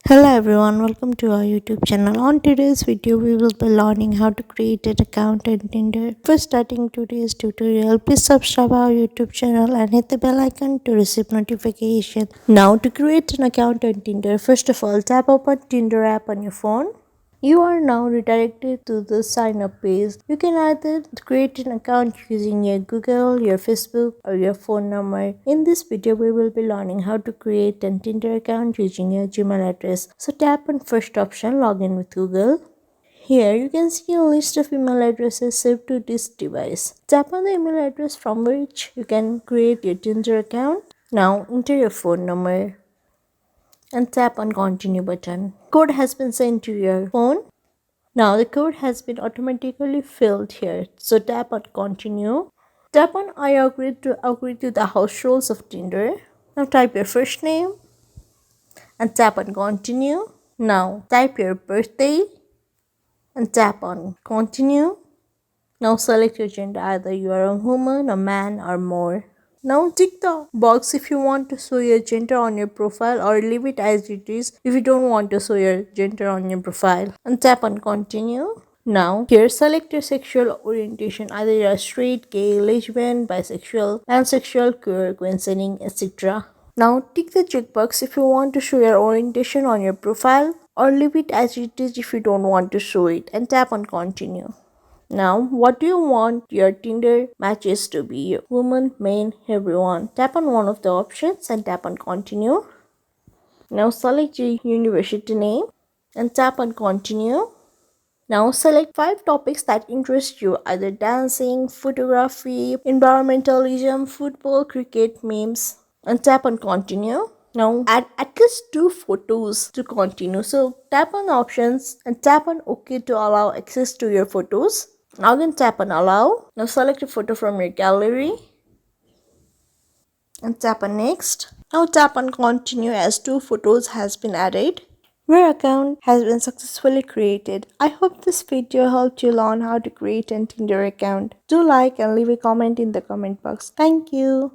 Hello everyone, welcome to our YouTube channel. On today's video, we will be learning how to create an account on Tinder. Before starting today's tutorial, please subscribe our YouTube channel and hit the bell icon to receive notification. Now, to create an account on Tinder, first of all, tap open Tinder app on your phone. You are now redirected to the sign up page. You can either create an account using your Google, your Facebook, or your phone number. In this video, we will be learning how to create a Tinder account using your Gmail address. So tap on first option, login with Google. Here you can see a list of email addresses saved to this device. Tap on the email address from which you can create your Tinder account. Now enter your phone number and tap on continue button. Code has been sent to your phone. Now the code has been automatically filled here. So tap on continue. Tap on I agree to the house rules of Tinder. Now type your first name and tap on continue. Now type your birthday and tap on continue. Now select your gender, either you are a woman, a man, or more. Now tick the box if you want to show your gender on your profile, or leave it as it is if you don't want to show your gender on your profile, and tap on continue. Now here select your sexual orientation, either you are straight, gay, lesbian, bisexual, pansexual, queer, consenting, etc. Now tick the checkbox if you want to show your orientation on your profile, or leave it as it is if you don't want to show it, and tap on continue. Now, what do you want your Tinder matches to be? Woman, man, everyone. Tap on one of the options and tap on continue. Now select your university name and tap on continue. Now select 5 topics that interest you, either dancing, photography, environmentalism, football, cricket, memes, and tap on continue. Now add at least 2 photos to continue. So tap on options and tap on OK to allow access to your photos. Now again tap on allow. Now select a photo from your gallery and tap on next. Now tap on continue as 2 photos has been added. Your account has been successfully created. I hope this video helped you learn how to create a Tinder account. Do like and leave a comment in the comment box. Thank you.